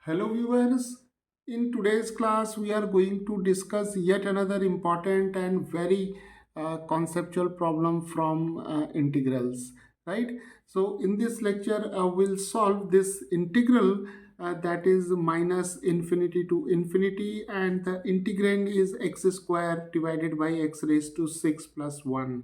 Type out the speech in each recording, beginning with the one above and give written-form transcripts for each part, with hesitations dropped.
Hello viewers, in today's class we are going to discuss yet another important and very conceptual problem from integrals, right? So in this lecture we'll solve this integral that is minus infinity to infinity, and the integrand is x square divided by x raised to 6 plus 1,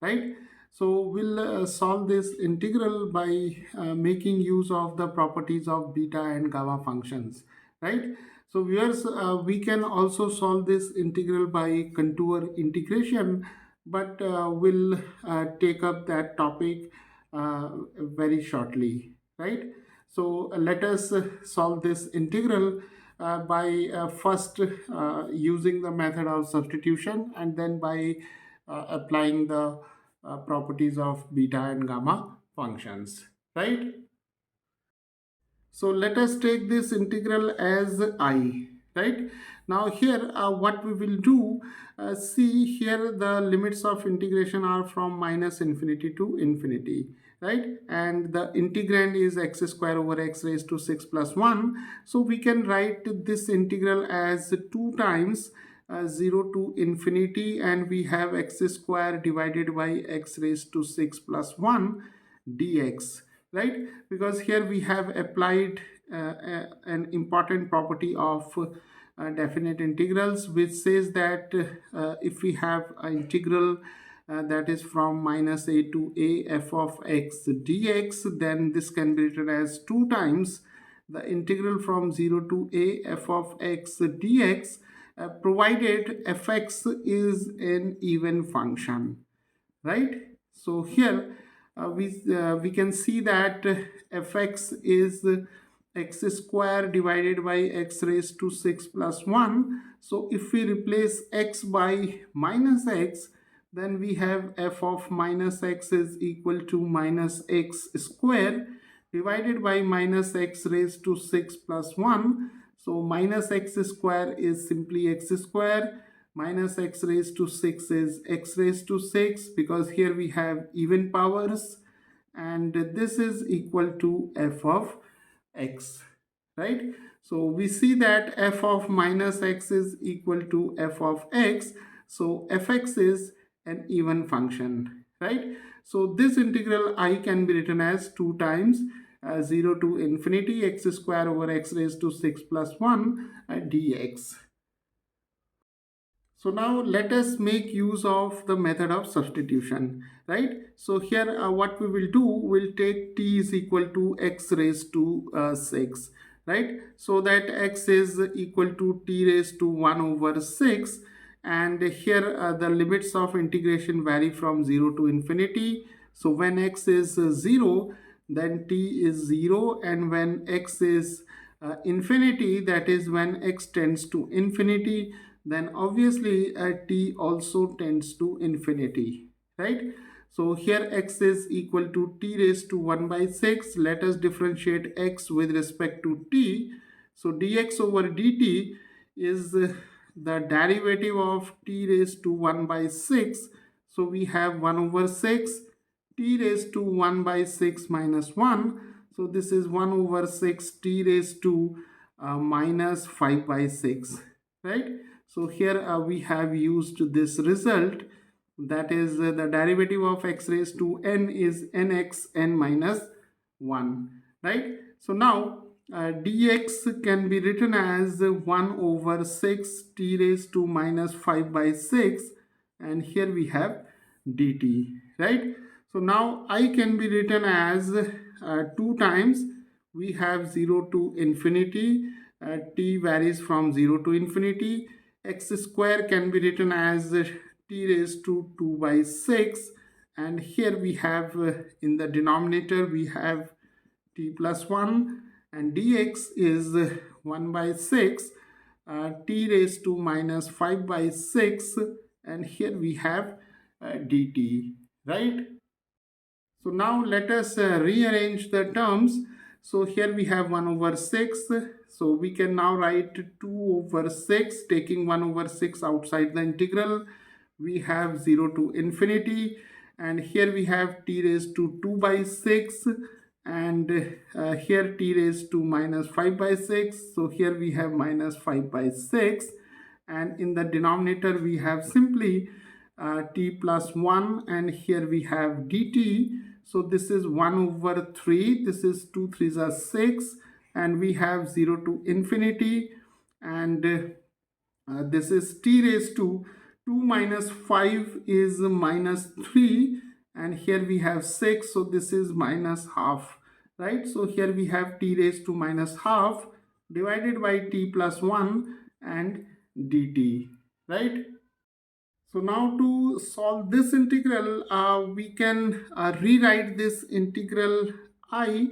right? So we'll solve this integral by making use of the properties of beta and gamma functions, right? So viewers, we can also solve this integral by contour integration, but we'll take up that topic very shortly, right? So let us solve this integral by first using the method of substitution, and then by applying the properties of beta and gamma functions, right? So let us take this integral as I, right? Now here what we will do, see here the limits of integration are from minus infinity to infinity, right? And the integrand is x square over x raised to 6 plus 1. So we can write this integral as 2 times 0 to infinity, and we have x square divided by x raised to 6 plus 1 dx, right? Because here we have applied an important property of definite integrals, which says that if we have an integral that is from minus a to a f of x dx, then this can be written as 2 times the integral from 0 to a f of x dx, provided fx is an even function, right? So here we can see that fx is x square divided by x raised to 6 plus 1. So if we replace x by minus x, then we have f of minus x is equal to minus x square divided by minus x raised to 6 plus 1. So minus x square is simply x square, minus x raised to 6 is x raised to 6, because here we have even powers, and this is equal to f of x, right? So we see that f of minus x is equal to f of x, so fx is an even function, right? So this integral I can be written as 2 times 0 to infinity x square over x raised to 6 plus 1 dx. So now let us make use of the method of substitution, right? So here what we will do, we'll take t is equal to x raised to 6, right? So that x is equal to t raised to 1 over 6, and here the limits of integration vary from 0 to infinity. So when x is 0, then t is 0, and when x is infinity, that is when x tends to infinity, then obviously t also tends to infinity, right? So here x is equal to t raised to 1 by 6. Let us differentiate x with respect to t. So dx over dt is the derivative of t raised to 1 by 6. So we have 1 over 6, t raised to 1 by 6 minus 1. So this is 1 over 6 t raised to minus 5 by 6, right? So here we have used this result, that is the derivative of x raised to n is nx n minus 1, right? So now dx can be written as 1 over 6 t raised to minus 5 by 6, and here we have dt, right? So now I can be written as 2 times, we have 0 to infinity, t varies from 0 to infinity, x square can be written as t raised to 2 by 6, and here we have in the denominator we have t plus 1, and dx is 1 by 6, t raised to minus 5 by 6, and here we have dt, right? So now let us rearrange the terms. So here we have 1 over 6. So we can now write 2 over 6, taking 1 over 6 outside the integral. We have 0 to infinity. And here we have t raised to 2 by 6. and here t raised to minus 5 by 6, so here we have minus 5 by 6, and in the denominator we have simply t plus 1, and here we have dt. So this is 1 over 3, this is 2 3s are 6, and we have 0 to infinity, and this is t raised to 2 minus 5 is minus 3, and here we have 6, so this is minus half, right? So here we have t raised to minus half divided by t plus 1 and dt, right? So now to solve this integral, we can rewrite this integral I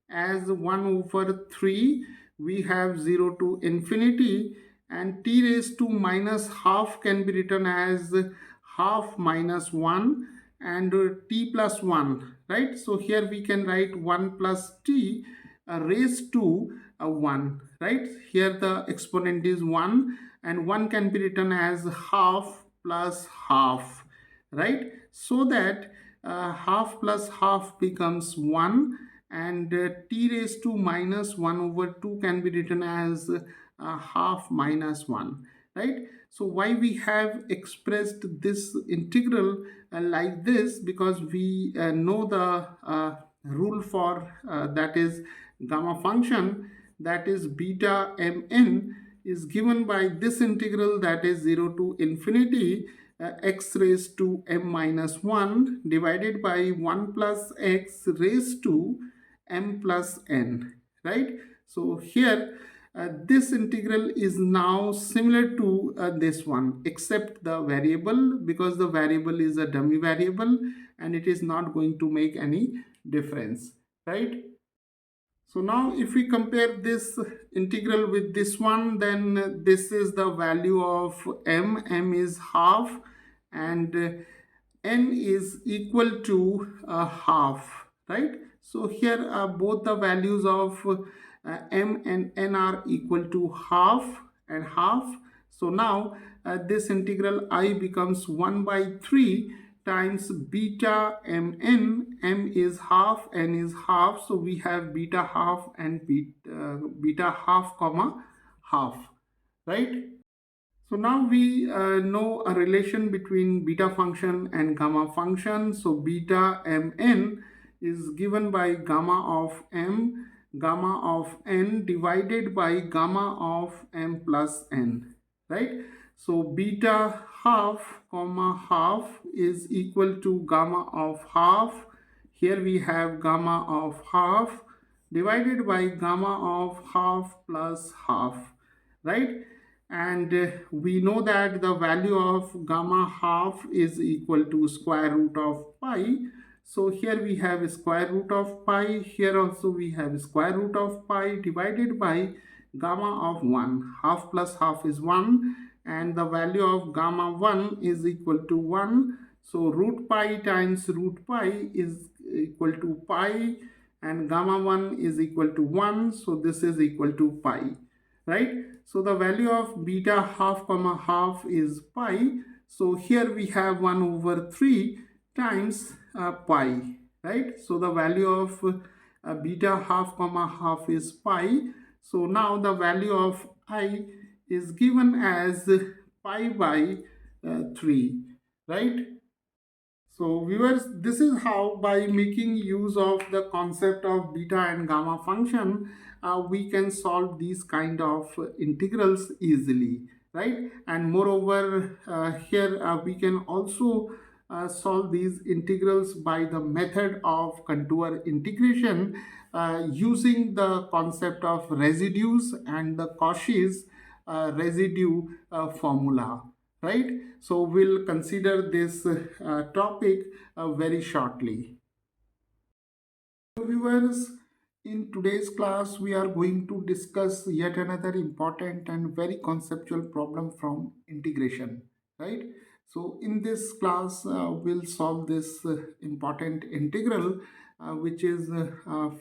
as 1 over 3. We have 0 to infinity, and t raised to minus half can be written as half minus 1 and t plus 1, right? So here we can write 1 plus t raised to 1, right? Here the exponent is 1, and 1 can be written as half plus half, right? So that half plus half becomes 1, and t raised to minus 1 over 2 can be written as half minus 1, right? So why we have expressed this integral like this? Because we know the rule for that is gamma function, that is beta mn, is given by this integral, that is 0 to infinity x raised to m minus 1 divided by 1 plus x raised to m plus n, right? So here this integral is now similar to this one, except the variable, because the variable is a dummy variable and it is not going to make any difference, right? So now if we compare this integral with this one, then this is the value of m is half, and n is equal to half, right? So here both the values of m and n are equal to half and half. So now this integral I becomes 1 by 3 times beta mn. M is half, n is half, so we have beta half and beta half comma half, right? So now we know a relation between beta function and gamma function. So beta mn is given by gamma of m, gamma of n divided by gamma of m plus n, right? So beta half comma half is equal to gamma of half. Here we have gamma of half divided by gamma of half plus half, right? And we know that the value of gamma half is equal to square root of pi. So here we have square root of pi, here also we have square root of pi divided by gamma of 1. Half plus half is 1, and the value of gamma 1 is equal to 1. So root pi times root pi is equal to pi, and gamma 1 is equal to 1, so this is equal to pi, right? So the value of beta half comma half is pi. So here we have 1 over 3 times pi, right? So the value of beta half comma half is pi. So now the value of I is given as pi by 3, right? So viewers, this is how, by making use of the concept of beta and gamma function, we can solve these kind of integrals easily, right? And moreover, here we can also solve these integrals by the method of contour integration using the concept of residues and the Cauchy's residue formula, right? So we'll consider this topic very shortly. So viewers, in today's class we are going to discuss yet another important and very conceptual problem from integration, right? So in this class we'll solve this important integral which is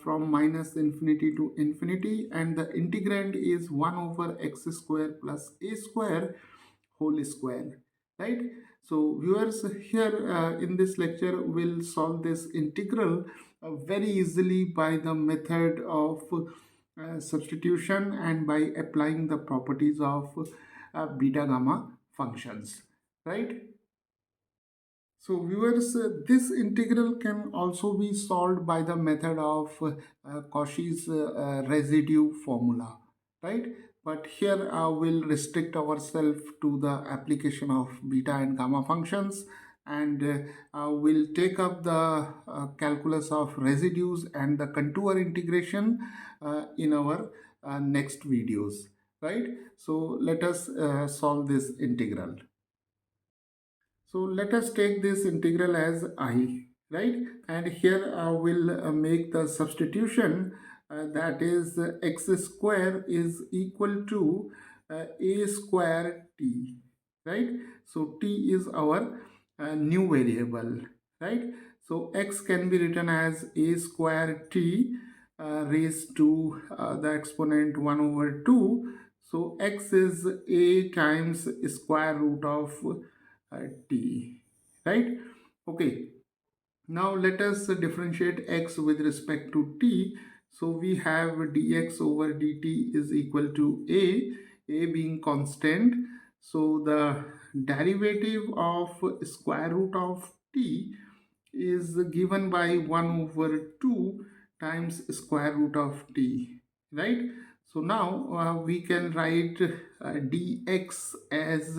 from minus infinity to infinity, and the integrand is 1 over x square plus a square whole square, right? So viewers, here in this lecture we'll solve this integral very easily by the method of substitution and by applying the properties of beta gamma functions, right? So viewers, this integral can also be solved by the method of Cauchy's residue formula, right? But here we'll restrict ourselves to the application of beta and gamma functions, and we'll take up the calculus of residues and the contour integration in our next videos, right? So let us solve this integral. So let us take this integral as I, right? And here we'll make the substitution, that is x square is equal to a square t, right? So t is our new variable, right? So x can be written as a square t raised to the exponent 1 over 2. So x is a times square root of t, right? Okay, now let us differentiate x with respect to t. So we have dx over dt is equal to a being constant. So the derivative of square root of t is given by 1 over 2 times square root of t, right? So now we can write dx as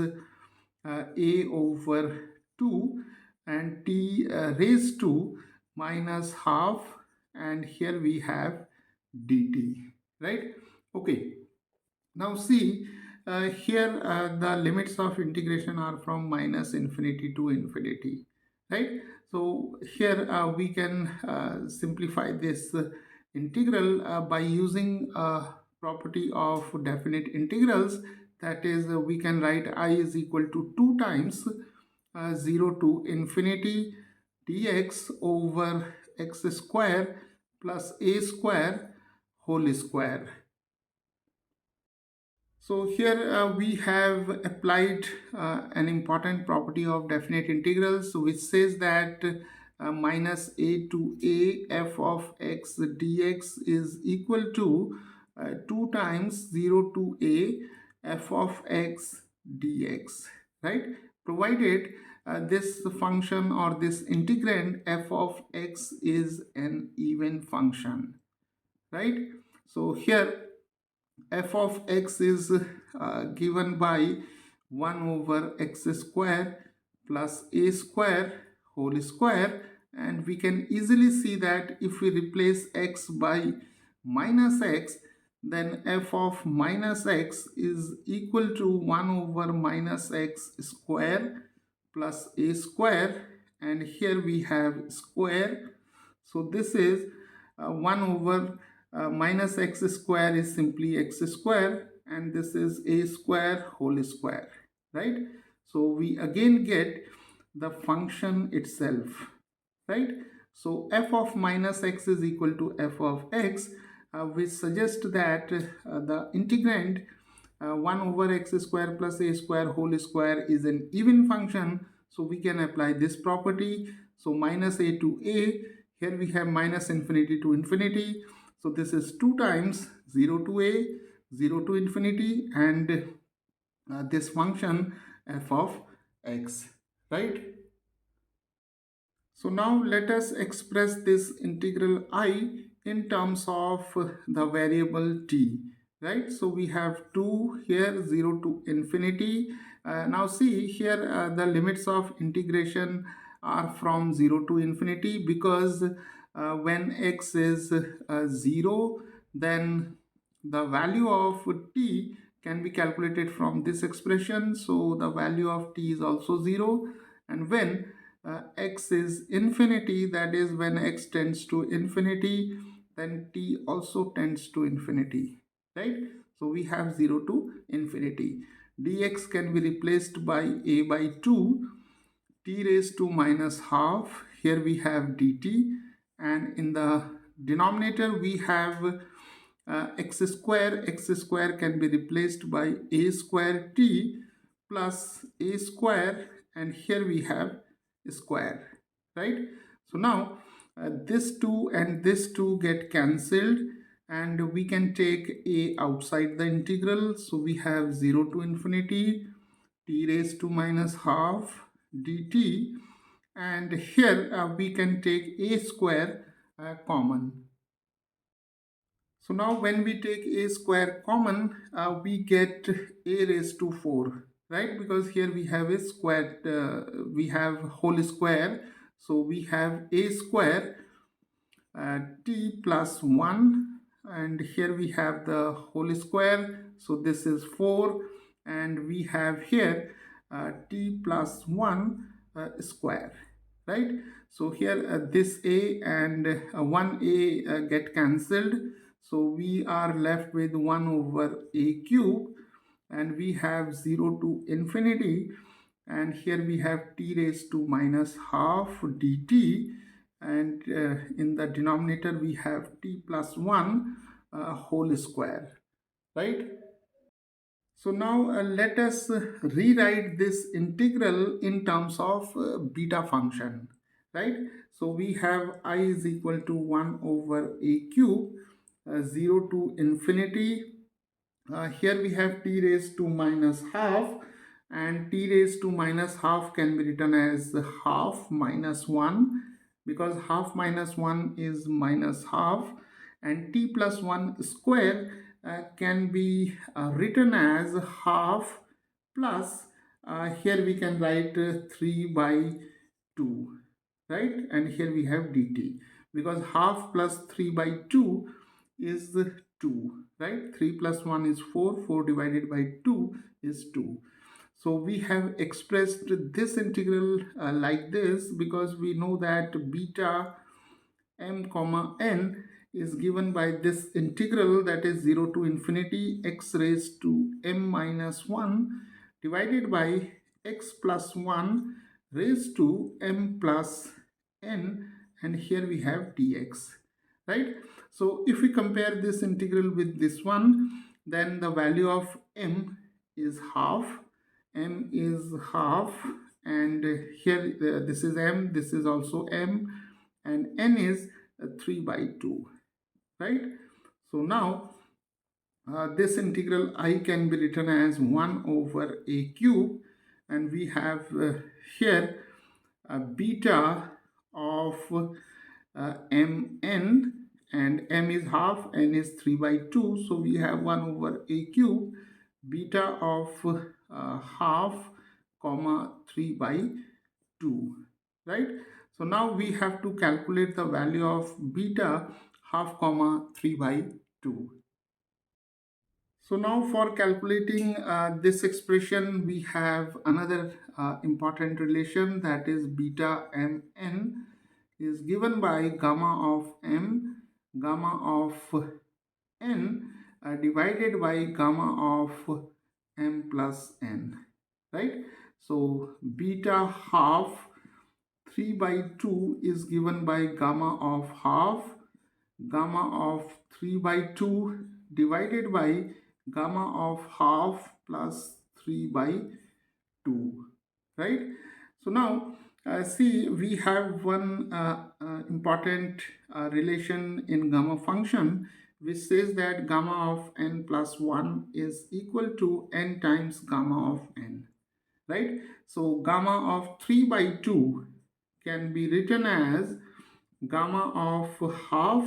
a over 2 and t raised to minus half, and here we have dt, right? Okay, now see, here the limits of integration are from minus infinity to infinity, right? So here we can simplify this integral by using a property of definite integrals. That is, we can write I is equal to 2 times 0 to infinity dx over x square plus a square whole square. So here we have applied an important property of definite integrals, which says that minus a to a f of x dx is equal to 2 times 0 to a f of x dx, right? Provided this function or this integrand f of x is an even function, right? So here f of x is given by 1 over x square plus a square whole square, and we can easily see that if we replace x by minus x, then f of minus x is equal to 1 over minus x square plus a square, and here we have square. So this is 1 over minus x square is simply x square, and this is a square whole square, right? So we again get the function itself, right? So f of minus x is equal to f of x, which suggests that the integrand 1 over x square plus a square whole square is an even function. So we can apply this property. So minus a to a, here we have minus infinity to infinity. So this is 2 times 0 to a, 0 to infinity, and this function f of x, right? So now let us express this integral I in terms of the variable t, right? So we have 2 here, 0 to infinity. Now see here the limits of integration are from 0 to infinity, because when x is 0, then the value of t can be calculated from this expression. So the value of t is also 0, and when x is infinity, that is when x tends to infinity, then t also tends to infinity, right? So we have 0 to infinity. Dx can be replaced by a by 2, t raised to minus half. Here we have dt, and in the denominator we have x square. X square can be replaced by a square t plus a square, and here we have square, right? So now This 2 and this 2 get cancelled, and we can take a outside the integral. So we have 0 to infinity t raised to minus half dt, and here we can take a square common. So now when we take a square common, we get a raised to 4, right? Because here we have a square, we have whole square. So we have a square t plus 1, and here we have the whole square. So this is 4, and we have here t plus 1 square, right? So here this a and 1a get cancelled, so we are left with 1 over a cube, and we have 0 to infinity, and here we have t raised to minus half dt, and in the denominator we have t plus 1 whole square, right? So now let us rewrite this integral in terms of beta function, right? So we have I is equal to 1 over a cube, 0 to infinity. Here we have t raised to minus half, and t raised to minus half can be written as half minus 1, because half minus 1 is minus half, and t plus 1 square can be written as half plus, here we can write 3 by 2, right? And here we have dt, because half plus 3 by 2 is 2, right? 3 plus 1 is 4, 4 divided by 2 is 2. So we have expressed this integral like this, because we know that beta m comma n is given by this integral, that is 0 to infinity x raised to m minus 1 divided by x plus 1 raised to m plus n, and here we have dx, right? So if we compare this integral with this one, then the value of m is half, m is half, and here this is m, this is also m, and n is 3 by 2, right? So now this integral I can be written as 1 over a cube, and we have here beta of mn, and m is half, n is 3 by 2, so we have 1 over a cube beta of half comma 3 by 2, right? So now we have to calculate the value of beta half comma 3 by 2. So now for calculating this expression, we have another important relation, that is beta mn is given by gamma of m, gamma of n divided by gamma of m plus n, right? So beta half 3 by 2 is given by gamma of half, gamma of 3 by 2 divided by gamma of half plus 3 by 2, right? So now see, we have one important relation in gamma function, which says that gamma of n plus 1 is equal to n times gamma of n, right? So gamma of 3 by 2 can be written as gamma of half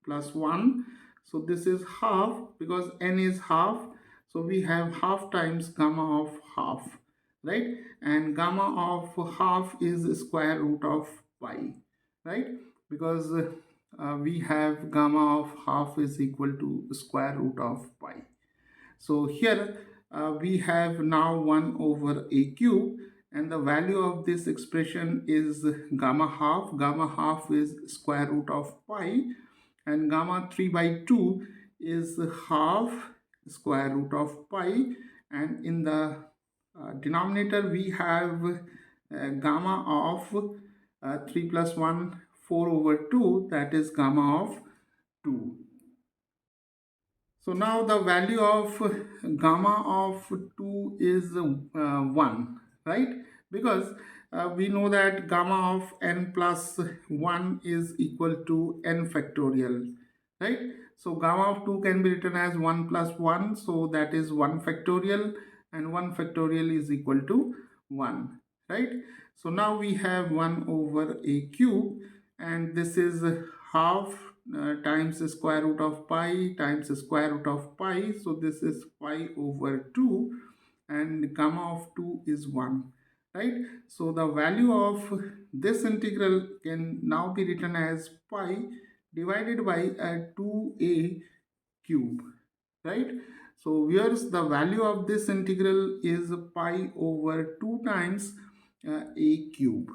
plus 1. So this is half, because n is half, so we have half times gamma of half, right? And gamma of half is square root of pi, right? Because we have gamma of half is equal to square root of pi. So here we have now 1 over a cube, and the value of this expression is gamma half. Gamma half is square root of pi, and gamma 3 by 2 is half square root of pi, and in the denominator we have gamma of 3 plus 1, 4 over 2, that is gamma of 2. So now the value of gamma of 2 is 1, right? Because we know that gamma of n plus 1 is equal to n factorial, right? So gamma of 2 can be written as 1 plus 1, so that is 1 factorial, and 1 factorial is equal to 1, right? So now we have 1 over a cube, and this is half times the square root of pi times the square root of pi, so this is pi over 2, and gamma of 2 is 1, right? So the value of this integral can now be written as pi divided by a 2a cube, right? So here's the value of this integral is pi over 2 times a cube,